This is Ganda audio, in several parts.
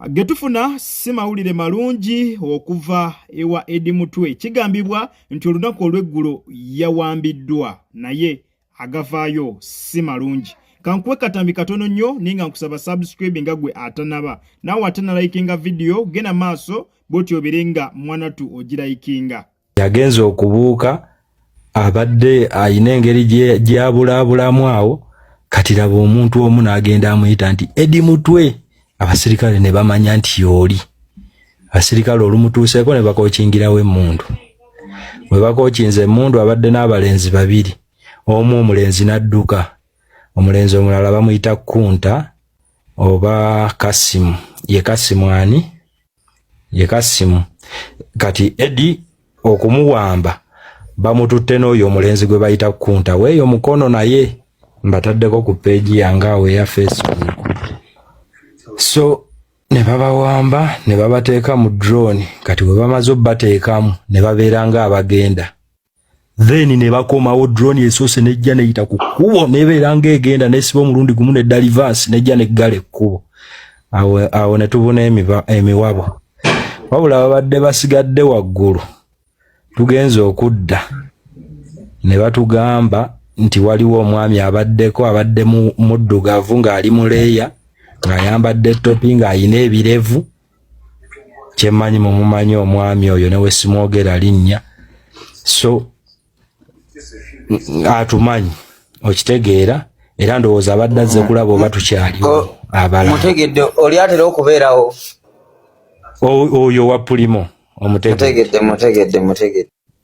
Getufuna si mawulire malungi okuva ewa Eddie Mutwe. Kigambibwa nti olunaku olw'eggulo yawambiddwa naye agavaayo si malungi. Kankuwe katambi katono nnyo ninga nkusaba subscribe nga gwe atanaba. Nawe atanalayikinga video gena maaso bw'otyo oberenga mwanatu ogirayikinga. Yagenza okubuuka abadde ayina engeri gy'abulaabulamu awo kati laba omuntu omu n'agenda amuyita nti Eddie Mutwe. Abasirikale ne bamanya nti yoli. Abasirikale olumutuuseeko ne bakookingirawo emmundu. Bwe bakookinze emmundu abadde n'abalenzi babiri. Omu omulenzi n'adduka. Omulenzi omulala bamuyita Kunta oba Kasimu. Ye Kasimu ani? Ye Kasimu. Kati Eddie okumuwamba bamututte n'oyo omulenzi gwe bayita Kunta. Weeyo mukono naye mbataddeko ku page yange awo eya Facebook. So ne babawamba ne babateeka mu drone kati bwe bamaze obbateekamu ne babeeranga abagenda. Then ne bakomawo drone yesoose nejja neyita ku kkubo nebeeranga egenda nesiba omulundi gumu ne dalivasi nejja neggala ekkubo. Awo ne tubuna emiwabo. Wabula babadde basigadde waggulu. Tugenze okudda ne batugamba nti waliwo omwami abaddeko abadde muddugavu ng'ali muleeya ng'ayambadde topi ng'ayina ebirevu. Kyemmanyi mumumanyi omwami oyo ne wesimwogera linnya. So atumanyi okitegeera era ndowooza abadde azze kulaba oba tukyaliwo abalala. Mutegedde oli atera okubeerawo oyo wa Pulimo mutegedde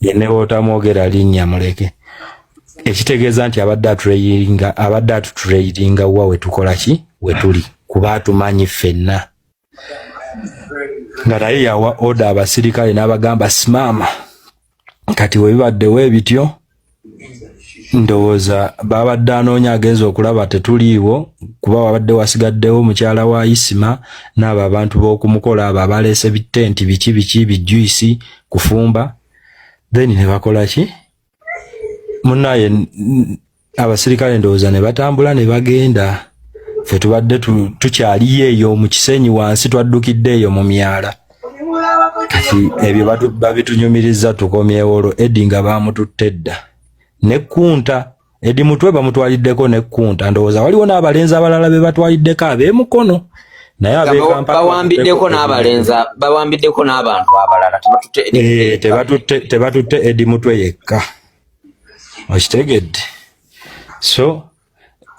yene wootamwogera linnya muleke. Ekitegeeza nti abadde atutrairinga wa wetukola ki wetuli kuba atumanyi ffenna. Nga naye yawa oda abasirikale n'abagamba simama. Kati we bibaddewo ebityo ndowooza babadde anoonya agenza okulaba tetuliiwo kuba wabadde wasigaddewo mukyala wa Isima n'abo abantu b'okumukola abo abaleese bitenti biki bijuyisi kufumba. Then ne bakola ki munnaye abasirikale ndowooza ne batambula ne bagenda. Ffe tubadde tukyaliyo eyo mu kisenyi wansi twaddukidde eyo mu myala. Kati ebyo babitunyumiriza tukomyewo olwo Eddie nga baamututte dda. Ne Kunta Eddie Mutwe bamutwaliddeko ne Kunta ndowooza waliwo n'abalenzi abalala be batwaliddeko ab'emukono naye bawambiddeko n'abantu abalala tebatutte Eddie Mutwe yekka. Okitegedde. So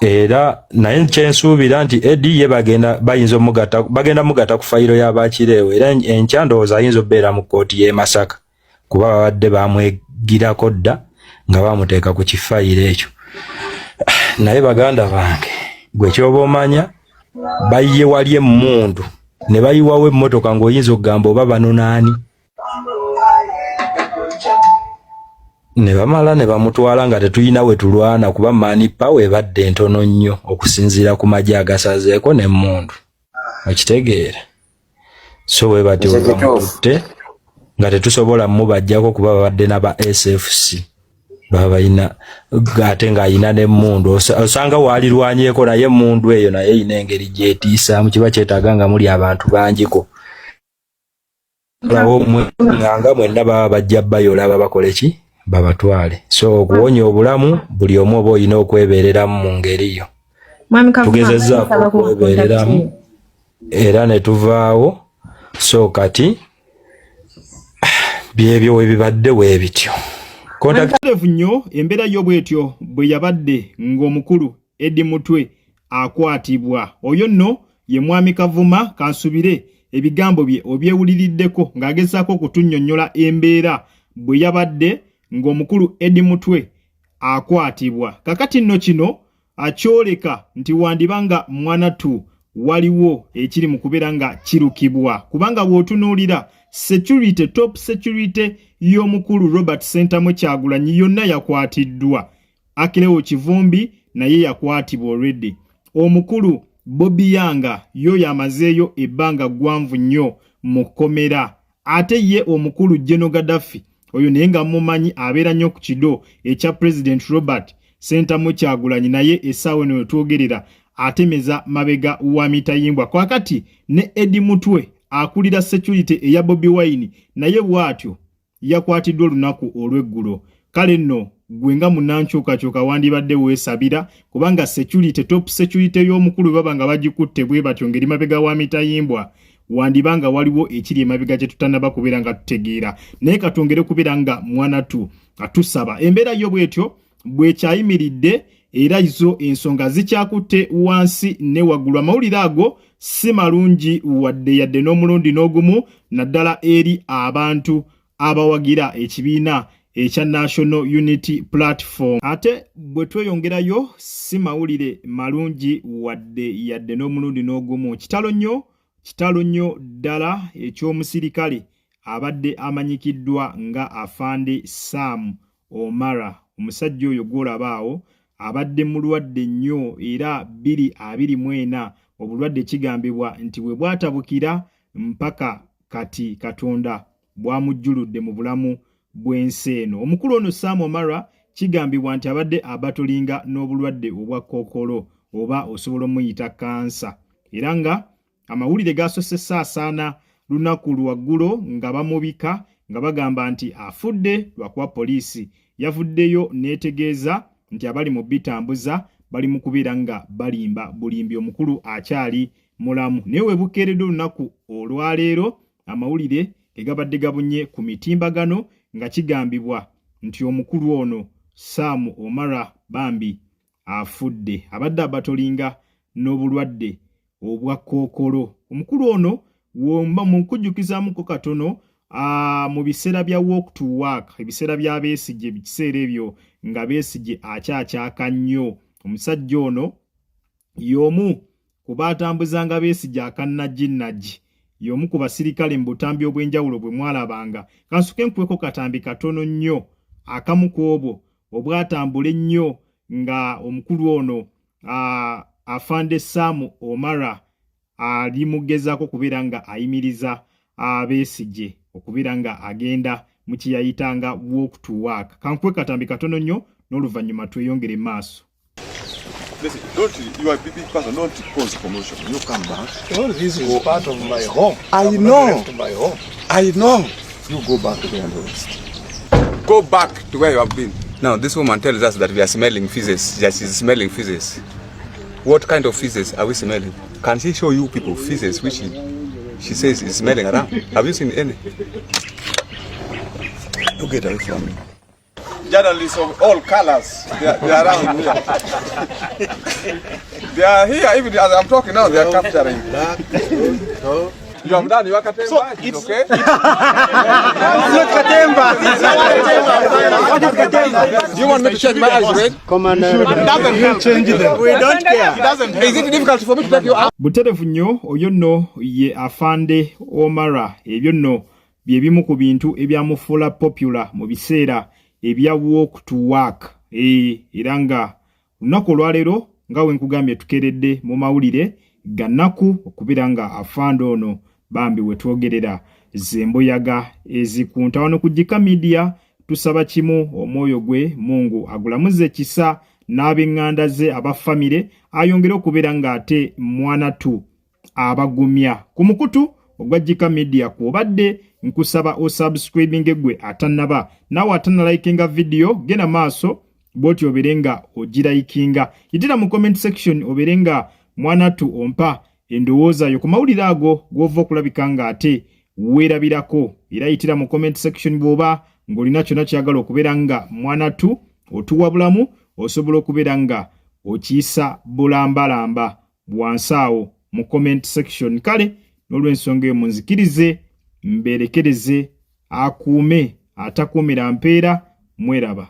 era naye kyensuubira nti Eddie ye bagenda mugata ku fayiro y'abakireewo era enkya ndowooza ayinza obbeera mu kkooti y'e Masaka kuba babadde bamwegirako dda nga bamuteeka ku kifayiro ekyo. Naye baganda bange gwe kyoba omanya bayiye wali emmundu ne bayiwawo emmotoka ng'oyinza okugamba oba bano naani. Ne bamala ne bamutwala nga tetuyina we tulwana kuba manipa webadde ntono nnyo okusinziira ku magye agasazeeko n'emmundu. Okitegeera. So we bati bamututte nga tetusobola mubajjako kuba babadde n'aba SFC. Baba bayina ate ng'ayina n'emmundu. Osanga waalirwanyeeko naye emmundu eyo naye eyina engeri gyetiisaamu kiba kyetaaga nga muli abantu bangiko. Nga mwenna baba bajja bayola aba bakole ki? Babatwale. So okuwonya obulamu buli omu oba olina okwebeereramu mu ngeri yo. Tugezezzaako okwebeereramu era ne tuvaawo. So kati byebyo we bibadde weebityo. Kontakiteevu nnyo embeera y'obwetyo bwe yabadde ng'omukulu Eddie Mutwe akwatibwa. Oyo nno ye mwami Kavuma kansubire ebigambo bye obyewuliriddeko ng'agezaako okutunnyonnyola embeera bwe yabadde ng'omukulu Eddie Mutwe akwatibwa. Kakati nno kino akyoleka nti wandibanga mwanatu waliwo ekiri mu kubeera nga kirukibwa kubanga bw'otunuulira security top security y'omukulu Robert Sentamu Kyagulanyi yonna yakwatiddwa. Akilewo Kivumbi naye yakwatibwa already. Omukulu Bobby Yanga yo yamazeeyo ebbanga gwanvu nnyo mu kkomera. Ate ye omukulu General Gaddafi oyo naye nga mumanyi abeera nnyo ku kido ekya President Robert Sentamu Kyagulanyi naye essaawa eno wetwogerera atemeza mabega wa Mitayimbwa. Kwakati ne Eddie Mutwe akulira security eya Bobi Wine naye bwatyo yakwatiddwa olunaku olweggulo. Kale nno gwenga munankyukakyuka wandibadde weesabira kubanga security top security y'omukulu baba nga bagikutte bwe batyo ngeri mabega wa Mitayimbwa wandibanga waliwo ekiri emabega gye tutannaba kubeera nga tutegeera. Naye katwongere kubeera nga mwana tu atusaba embeera yo bwetyo bwekyayimiridde era izo ensonga zikyakutte wansi ne waggulu. Amawulire ago si malungi wadde yadde n'omulundi n'ogumu naddala eri abantu abawagira ekibiina ekya National Unity Platform. Ate bwe tweyongerayo si mawulire malungi wadde yadde n'omulundi n'ogumu. Kitalo nnyo ddala eky'omusirikale abadde amanyikiddwa nga Afande Sam Omara. Omusajja oyo gw'olabaawo abadde mulwadde nnyo era 2024 obulwadde kigambibwa nti bwe bwatabukira mpaka kati Katonda bwamujjuludde mu bulamu bw'ensi eno. Omukulu ono Sam Omara kigambibwa nti abadde abatolinga n'obulwadde obwa kookolo oba osobola omuyita kansa, era nga amawulire gaasose saasaana lunaku lwaggulo nga bamubika nga bagamba nti afudde lwakuba poliisi yavuddeyo neetegeeza nti abali mu bitambuza bali mu kubeera nga balimba bulimbi, omukulu akyali mulamu. Naye we bukeeredde olunaku olwaleero amawulire egabadde gabunye ku mitimbagano nga kigambibwa nti omukulu ono Sam Omara bambi afudde, abadde abatolinga n'obulwadde obwa kookolo. Omukulu ono womba mu kujjukizamuko katono mu biseera bya walk to work, ebiseera bya Besigye, ebiseera ebyo nga Besigye akyakyaka nnyo. Omusajja ono y'omu ku baatambuzanga Besigye akannajinnaji, y'omu ku basirikale mu butambi obw'enjawulo bwe mwalabanga. Kansuke nkuweko katambi katono nnyo akamu ku obwo obwatambula ennyo nga omukulu ono Afande Sam Omara ali mugezaako kubeera nga ayimiriza Besigye okubeera nga agenda mu kiyayitanga walk to work. Kankuwe katambi katono nnyo n'oluvannyuma tweyongere maaso. Listen, you are a big person, don't cause commotion. You come back. All this is part of my home. I know. My home. I know. You go back there and rest. Go back to where you have been. Now, this woman tells us that we are smelling feces. That she's smelling feces. What kind of feces are we smelling? Can she show you people feces which she says is smelling around? Have you seen any? You get away from me. Journalists of all colors, they are around here. They are here, even as I'm talking now, they are capturing. You have done your Katemba, so it's okay? It's not Katemba. What is Katemba? Do you want me to change my eyes red? Commander, you change them. We don't care. It doesn't Is it difficult for me to take you out? Buterevu nnyo oyo nno ye Afande Omara. Ebyo nno bye bimu ku bintu ebyamufuula popular mu biseera ebya walk to work. Era nga lunaku olwaleero nga we nkugambye tukeredde mu mawulire gannaku okubeera nga Afande ono bambi we twogerera zemboyaga ezikunta wano ku Jika Media. Tusaba kimu, omwoyo gwe Mungu agulamuze kisa n'ab'eŋŋanda ze abafamire ayongere okubeera nga ate mwana tu abagumya. Ku mukutu ogwa Jika Media kw'obadde nkusaba osubscribing gwe atannaba, nawe atannalikinga video genda maaso bwoti obeere nga ogirayikinga. Yitira mu comment section obeere nga mwana tu ompa endowooza yo ku mawulire ago gw'ova okulabika nga ate weerabirako. Era yitira mu comment section bw'oba ng'olina kyonna kyagala okubeera nga mwana tu otuwa bulamu, osobola okubeera nga okiyisa bulambalamba wansi awo mu comment section. Kale n'olw'ensonga eyo munzikirize mberekereze akuume atakuumira mpeera. Mweraba.